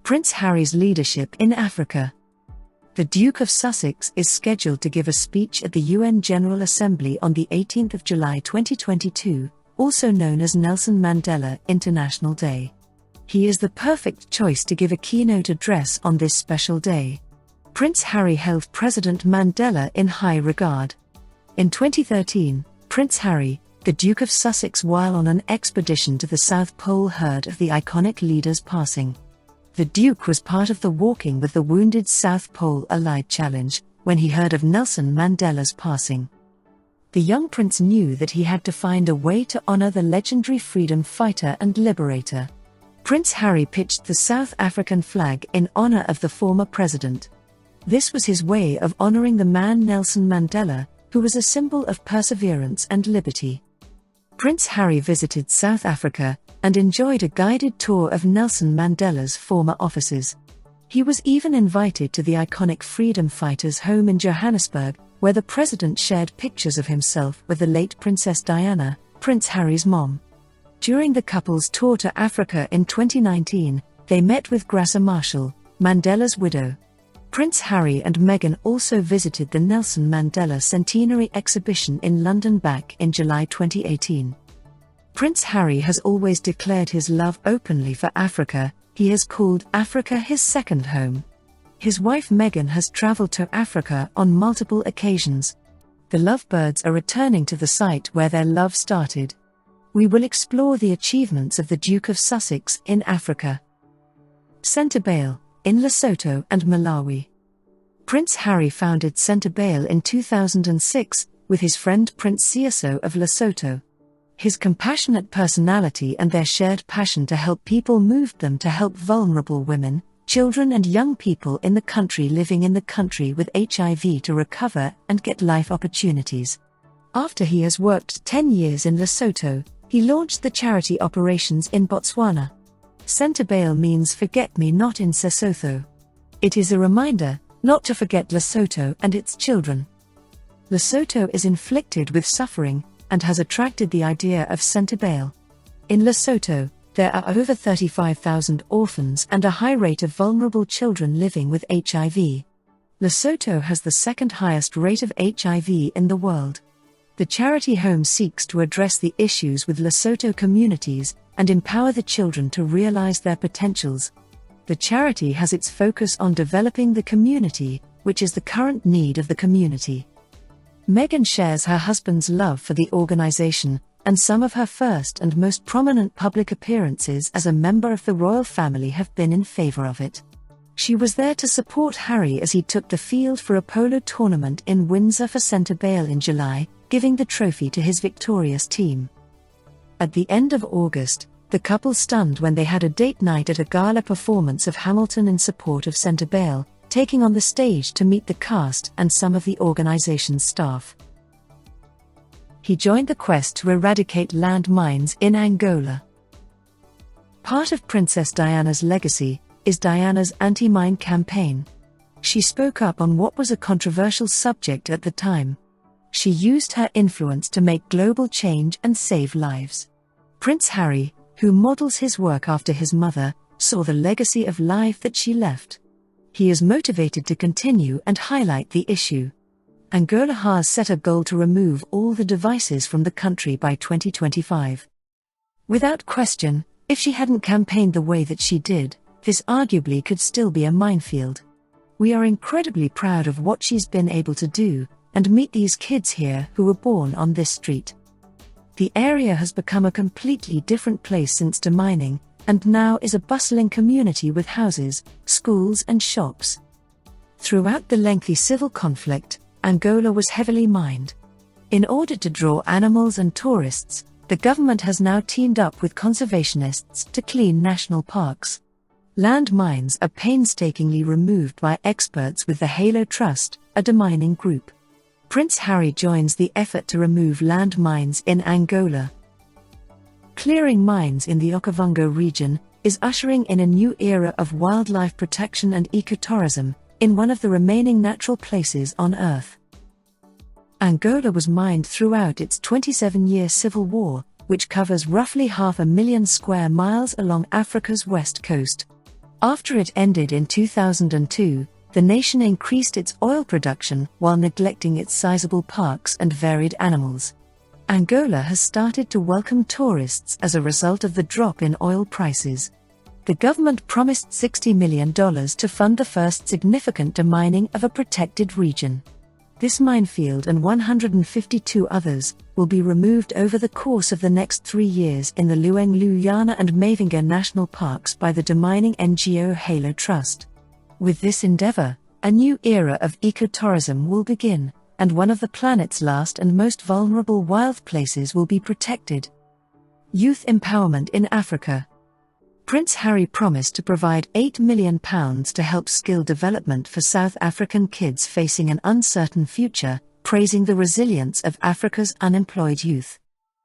Prince Harry's leadership in Africa. The Duke of Sussex is scheduled to give a speech at the UN General Assembly on the 18th of July 2022, also known as Nelson Mandela International Day. He is the perfect choice to give a keynote address on this special day. Prince Harry held President Mandela in high regard. In 2013, Prince Harry, the Duke of Sussex, while on an expedition to the South Pole, heard of the iconic leader's passing. The Duke was part of the Walking with the Wounded South Pole Allied Challenge when he heard of Nelson Mandela's passing. The young prince knew that he had to find a way to honor the legendary freedom fighter and liberator. Prince Harry pitched the South African flag in honor of the former president. This was his way of honoring the man Nelson Mandela, who was a symbol of perseverance and liberty. Prince Harry visited South Africa and enjoyed a guided tour of Nelson Mandela's former offices. He was even invited to the iconic freedom fighter's home in Johannesburg, where the president shared pictures of himself with the late Princess Diana, Prince Harry's mom. During the couple's tour to Africa in 2019, they met with Graça Machel, Mandela's widow. Prince Harry and Meghan also visited the Nelson Mandela Centenary exhibition in London back in July 2018. Prince Harry has always declared his love openly for Africa. He has called Africa his second home. His wife Meghan has traveled to Africa on multiple occasions. The lovebirds are returning to the site where their love started. We will explore the achievements of the Duke of Sussex in Africa. CentreBle, in Lesotho and Malawi. Prince Harry founded CentreBle in 2006, with his friend Prince Seeiso of Lesotho. His compassionate personality and their shared passion to help people moved them to help vulnerable women, children and young people in the country living in the country with HIV to recover and get life opportunities. After he has worked 10 years in Lesotho, he launched the charity operations in Botswana. CentreBle means forget me not in Sesotho. It is a reminder not to forget Lesotho and its children. Lesotho is inflicted with suffering and has attracted the idea of CentreBle. In Lesotho, there are over 35,000 orphans and a high rate of vulnerable children living with HIV. Lesotho has the second highest rate of HIV in the world. The charity home seeks to address the issues with Lesotho communities and empower the children to realize their potentials. The charity has its focus on developing the community, which is the current need of the community. Meghan shares her husband's love for the organization, and some of her first and most prominent public appearances as a member of the royal family have been in favor of it. She was there to support Harry as he took the field for a polo tournament in Windsor for CentreBle in July, giving the trophy to his victorious team. At the end of August, the couple stunned when they had a date night at a gala performance of Hamilton in support of CentreBle, taking on the stage to meet the cast and some of the organization's staff. He joined the quest to eradicate landmines in Angola. Part of Princess Diana's legacy is Diana's anti-mine campaign. She spoke up on what was a controversial subject at the time. She used her influence to make global change and save lives. Prince Harry, who models his work after his mother, saw the legacy of life that she left. He is motivated to continue and highlight the issue. Angola has set a goal to remove all the devices from the country by 2025. Without question, if she hadn't campaigned the way that she did, this arguably could still be a minefield. We are incredibly proud of what she's been able to do, and meet these kids here who were born on this street. The area has become a completely different place since demining, and now is a bustling community with houses, schools and shops. Throughout the lengthy civil conflict, Angola was heavily mined. In order to draw animals and tourists, the government has now teamed up with conservationists to clean national parks. Landmines are painstakingly removed by experts with the Halo Trust, a demining group. Prince Harry joins the effort to remove landmines in Angola. Clearing mines in the Okavango region is ushering in a new era of wildlife protection and ecotourism, in one of the remaining natural places on Earth. Angola was mined throughout its 27-year civil war, which covers roughly 500,000 square miles along Africa's west coast. After it ended in 2002, the nation increased its oil production while neglecting its sizable parks and varied animals. Angola has started to welcome tourists as a result of the drop in oil prices. The government promised $60 million to fund the first significant demining of a protected region. This minefield and 152 others will be removed over the course of the next 3 years in the Luang-Luyana and Mavinga National Parks by the demining NGO Halo Trust. With this endeavor, a new era of ecotourism will begin, and one of the planet's last and most vulnerable wild places will be protected. Youth empowerment in Africa. Prince Harry promised to provide £8 million to help skill development for South African kids facing an uncertain future, praising the resilience of Africa's unemployed youth.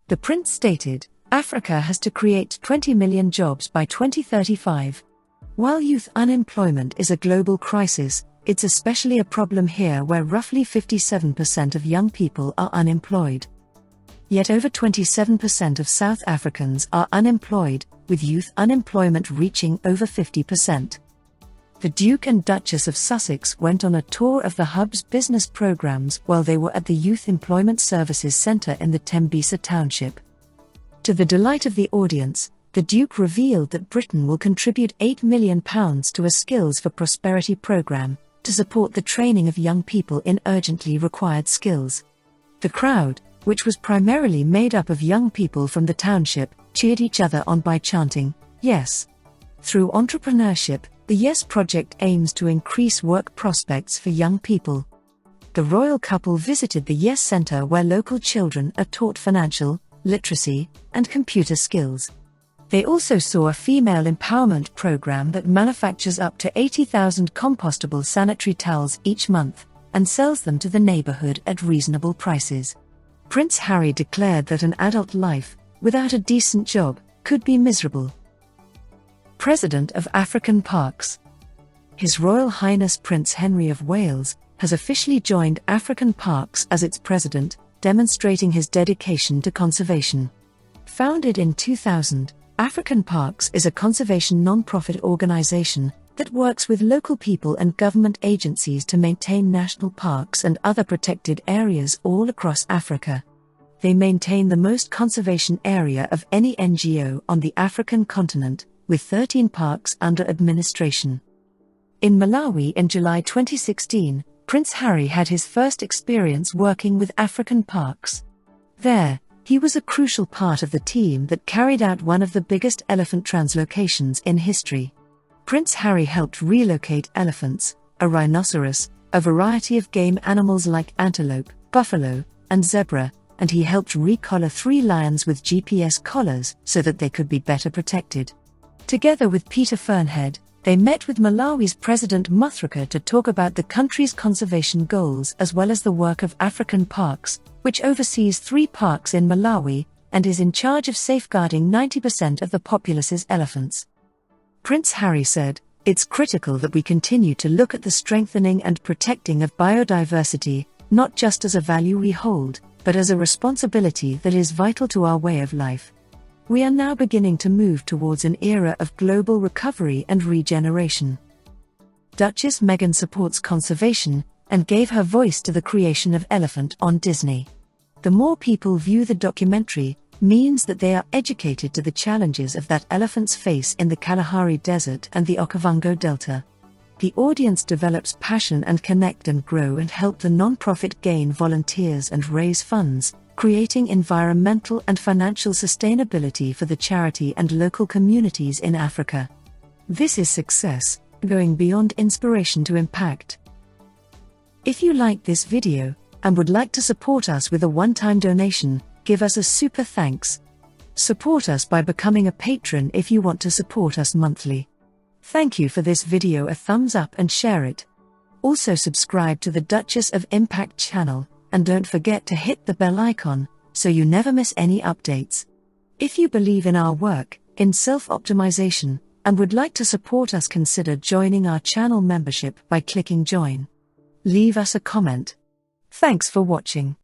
The prince stated, "Africa has to create 20 million jobs by 2035. While youth unemployment is a global crisis, it's especially a problem here where roughly 57% of young people are unemployed. Yet over 27% of South Africans are unemployed, with youth unemployment reaching over 50%. The Duke and Duchess of Sussex went on a tour of the hub's business programs while they were at the Youth Employment Services Centre in the Tembisa township. To the delight of the audience, the Duke revealed that Britain will contribute £8 million to a Skills for Prosperity programme, to support the training of young people in urgently required skills. The crowd, which was primarily made up of young people from the township, cheered each other on by chanting, "Yes." Through entrepreneurship, the Yes Project aims to increase work prospects for young people. The royal couple visited the Yes Centre where local children are taught financial, literacy, and computer skills. They also saw a female empowerment program that manufactures up to 80,000 compostable sanitary towels each month, and sells them to the neighborhood at reasonable prices. Prince Harry declared that an adult life, without a decent job, could be miserable. President of African Parks. His Royal Highness Prince Henry of Wales has officially joined African Parks as its president, demonstrating his dedication to conservation. Founded in 2000, African Parks is a conservation non-profit organization that works with local people and government agencies to maintain national parks and other protected areas all across Africa. They maintain the most conservation area of any NGO on the African continent, with 13 parks under administration. In Malawi in July 2016, Prince Harry had his first experience working with African parks. There, he was a crucial part of the team that carried out one of the biggest elephant translocations in history. Prince Harry helped relocate elephants, a rhinoceros, a variety of game animals like antelope, buffalo, and zebra, and he helped recollar 3 lions with GPS collars so that they could be better protected. Together with Peter Fernhead, they met with Malawi's President Mutharika to talk about the country's conservation goals as well as the work of African Parks, which oversees 3 parks in Malawi, and is in charge of safeguarding 90% of the populace's elephants. Prince Harry said, "It's critical that we continue to look at the strengthening and protecting of biodiversity, not just as a value we hold, but as a responsibility that is vital to our way of life. We are now beginning to move towards an era of global recovery and regeneration." Duchess Meghan supports conservation, and gave her voice to the creation of Elephant on Disney. The more people view the documentary, means that they are educated to the challenges of that elephants face in the Kalahari Desert and the Okavango Delta. The audience develops passion and connect and grow and help the non-profit gain volunteers and raise funds, creating environmental and financial sustainability for the charity and local communities in Africa. This is success, going beyond inspiration to impact. If you liked this video, and would like to support us with a one-time donation, give us a super thanks. Support us by becoming a patron if you want to support us monthly. Thank you for this video, a thumbs up and share it. Also subscribe to the Duchess of Impact channel, and don't forget to hit the bell icon, so you never miss any updates. If you believe in our work, in self-optimization, and would like to support us, consider joining our channel membership by clicking join. Leave us a comment. Thanks for watching.